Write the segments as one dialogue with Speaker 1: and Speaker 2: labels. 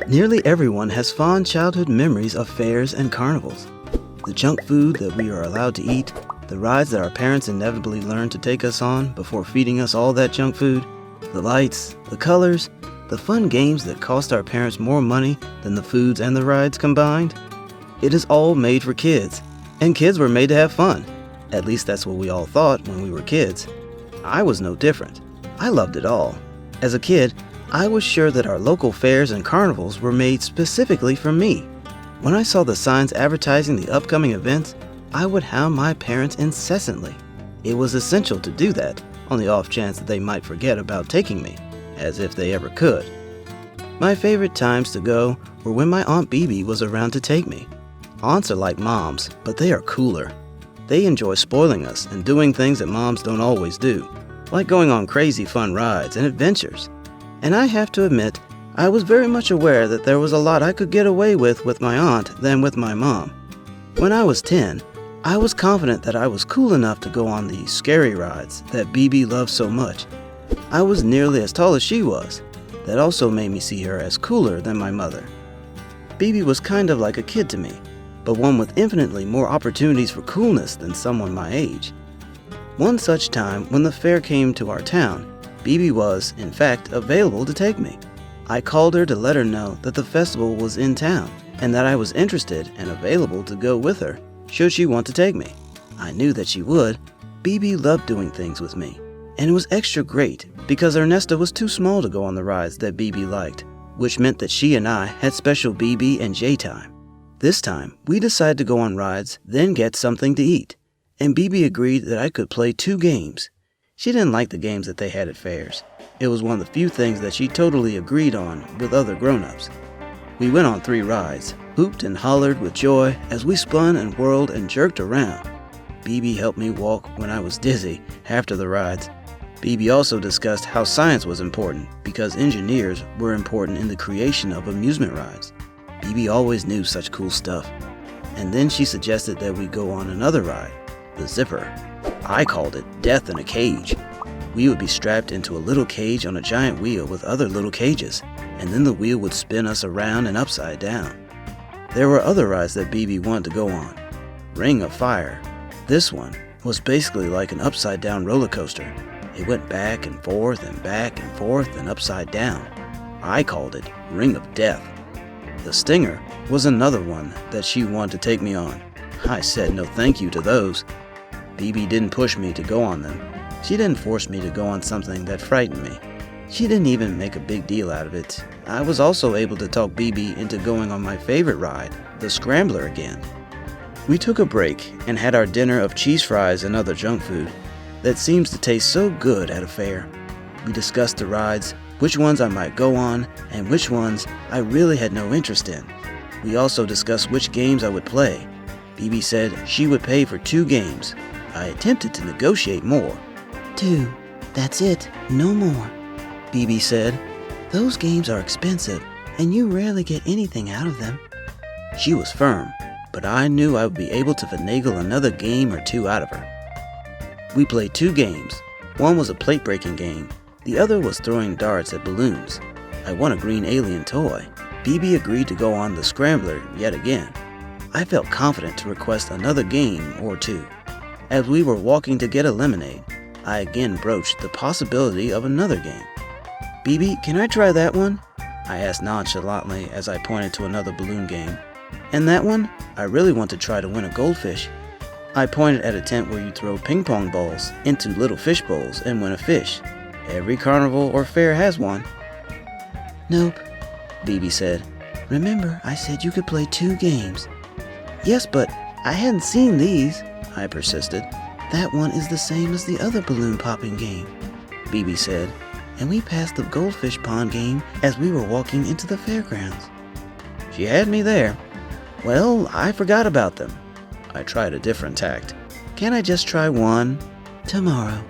Speaker 1: Nearly everyone has fond childhood memories of fairs and carnivals. The junk food that we are allowed to eat, the rides that our parents inevitably learn to take us on before feeding us all that junk food, the lights, the colors, the fun games that cost our parents more money than the foods and the rides combined. It is all made for kids, and kids were made to have fun. At least that's what we all thought when we were kids. I was no different. I loved it all. As a kid, I was sure that our local fairs and carnivals were made specifically for me. When I saw the signs advertising the upcoming events, I would hound my parents incessantly. It was essential to do that, on the off chance that they might forget about taking me, as if they ever could. My favorite times to go were when my Aunt Bibi was around to take me. Aunts are like moms, but they are cooler. They enjoy spoiling us and doing things that moms don't always do, like going on crazy fun rides and adventures. And I have to admit, I was very much aware that there was a lot I could get away with my aunt than with my mom. When I was 10, I was confident that I was cool enough to go on the scary rides that Bibi loved so much. I was nearly as tall as she was. That also made me see her as cooler than my mother. Bibi was kind of like a kid to me, but one with infinitely more opportunities for coolness than someone my age. One such time when the fair came to our town, Bibi was, in fact, available to take me. I called her to let her know that the festival was in town and that I was interested and available to go with her should she want to take me. I knew that she would. Bibi loved doing things with me, and it was extra great because Ernesta was too small to go on the rides that Bibi liked, which meant that she and I had special Bibi and J time. This time, we decided to go on rides, then get something to eat, and Bibi agreed that I could play 2 games. She didn't like the games that they had at fairs. It was one of the few things that she totally agreed on with other grown-ups. We went on 3 rides, hooped and hollered with joy as we spun and whirled and jerked around. Bibi helped me walk when I was dizzy after the rides. Bibi also discussed how science was important because engineers were important in the creation of amusement rides. Bibi always knew such cool stuff. And then she suggested that we go on another ride, the Zipper. I called it Death in a Cage. We would be strapped into a little cage on a giant wheel with other little cages, and then the wheel would spin us around and upside down. There were other rides that Bibi wanted to go on. Ring of Fire. This one was basically like an upside down roller coaster. It went back and forth and upside down. I called it Ring of Death. The Stinger was another one that she wanted to take me on. I said no thank you to those. Bibi didn't push me to go on them. She didn't force me to go on something that frightened me. She didn't even make a big deal out of it. I was also able to talk Bibi into going on my favorite ride, the Scrambler again. We took a break and had our dinner of cheese fries and other junk food that seems to taste so good at a fair. We discussed the rides, which ones I might go on, and which ones I really had no interest in. We also discussed which games I would play. Bibi said she would pay for 2 games. I attempted to negotiate more. 2, that's it, no more, Bibi said. Those games are expensive, and you rarely get anything out of them. She was firm, but I knew I would be able to finagle another game or 2 out of her. We played 2 games. One was a plate-breaking game. The other was throwing darts at balloons. I won a green alien toy. Bibi agreed to go on the Scrambler yet again. I felt confident to request another game or 2. As we were walking to get a lemonade, I again broached the possibility of another game. Bibi, can I try that one? I asked nonchalantly as I pointed to another balloon game. And that one? I really want to try to win a goldfish. I pointed at a tent where you throw ping pong balls into little fish bowls and win a fish. Every carnival or fair has one. Nope, Bibi said. Remember, I said you could play 2 games. Yes, but I hadn't seen these, I persisted. That one is the same as the other balloon popping game, Bibi said, and we passed the goldfish pond game as we were walking into the fairgrounds. She had me there. Well, I forgot about them. I tried a different tact. Can't I just try one? Tomorrow.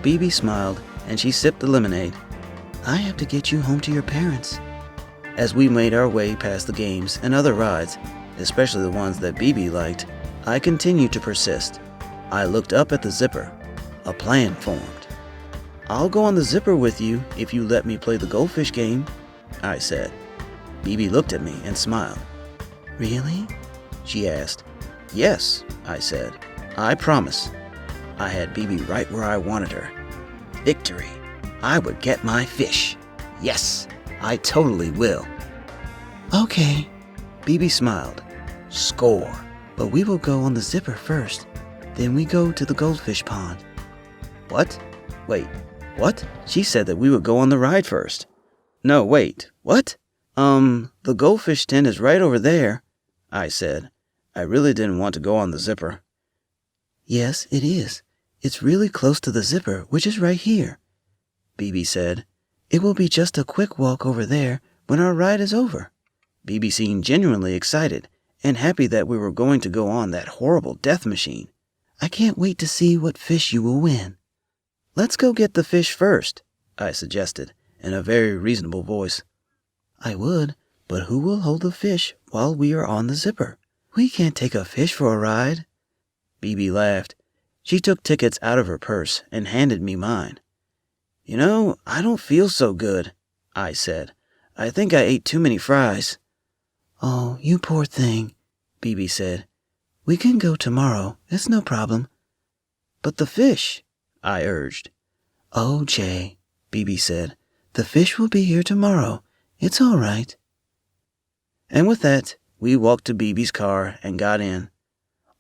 Speaker 1: Bibi smiled, and she sipped the lemonade. I have to get you home to your parents. As we made our way past the games and other rides, especially the ones that Bibi liked, I continued to persist. I looked up at the Zipper. A plan formed. I'll go on the Zipper with you if you let me play the goldfish game, I said. Bibi looked at me and smiled. "Really?" she asked. "Yes," I said. "I promise." I had Bibi right where I wanted her. Victory. I would get my fish. Yes, I totally will. "Okay." Bibi smiled. "Score. But we will go on the zipper first. Then we go to the goldfish pond." "What? Wait, what?" She said that we would go on the ride first. "No, wait, what?" The goldfish tent is right over there," I said. I really didn't want to go on the zipper. "Yes, it is. It's really close to the zipper, which is right here," Bibi said. "It will be just a quick walk over there when our ride is over." Bibi seemed genuinely excited and happy that we were going to go on that horrible death machine. "I can't wait to see what fish you will win." "Let's go get the fish first," I suggested in a very reasonable voice. "I would, but who will hold the fish while we are on the zipper? We can't take a fish for a ride." Bibi laughed. She took tickets out of her purse and handed me mine. "You know, I don't feel so good," I said. "I think I ate too many fries." "Oh, you poor thing," Bibi said. "We can go tomorrow. It's no problem." "But the fish," I urged. "Oh, Jay," Bibi said. "The fish will be here tomorrow. It's all right." And with that, we walked to Bibi's car and got in.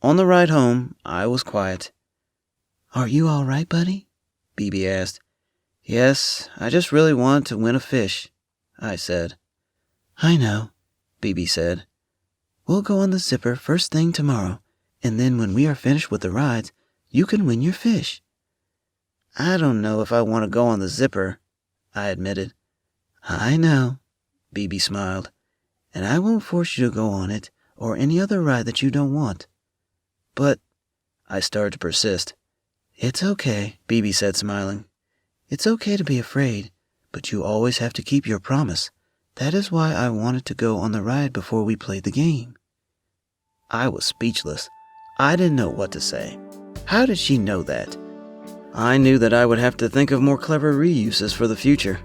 Speaker 1: On the ride home, I was quiet. "Are you all right, buddy?" Bibi asked. "Yes, I just really want to win a fish," I said. "I know," Bibi said. "We'll go on the zipper first thing tomorrow, and then when we are finished with the rides, you can win your fish." "I don't know if I want to go on the zipper," I admitted. "I know," Bibi smiled, "and I won't force you to go on it or any other ride that you don't want." "But," I started to persist. "It's okay," Bibi said, smiling. "It's okay to be afraid, but you always have to keep your promise. That is why I wanted to go on the ride before we played the game." I was speechless. I didn't know what to say. How did she know that? I knew that I would have to think of more clever reuses for the future.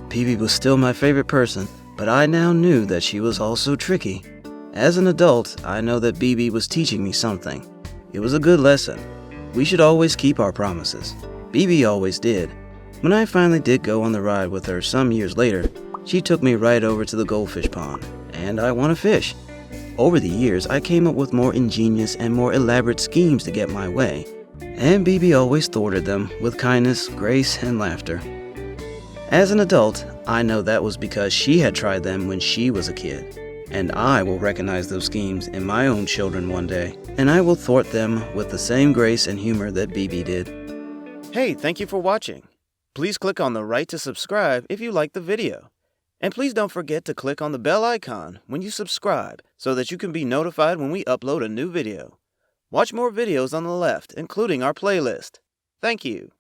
Speaker 1: Bibi was still my favorite person, but I now knew that she was also tricky. As an adult, I know that Bibi was teaching me something. It was a good lesson. We should always keep our promises. Bibi always did. When I finally did go on the ride with her some years later, she took me right over to the goldfish pond, and I won a fish. Over the years, I came up with more ingenious and more elaborate schemes to get my way, and Bibi always thwarted them with kindness, grace, and laughter. As an adult, I know that was because she had tried them when she was a kid, and I will recognize those schemes in my own children one day, and I will thwart them with the same grace and humor that Bibi did. Hey, thank you for watching. Please click on the right to subscribe if you liked the video. And please don't forget to click on the bell icon when you subscribe so that you can be notified when we upload a new video. Watch more videos on the left, including our playlist. Thank you.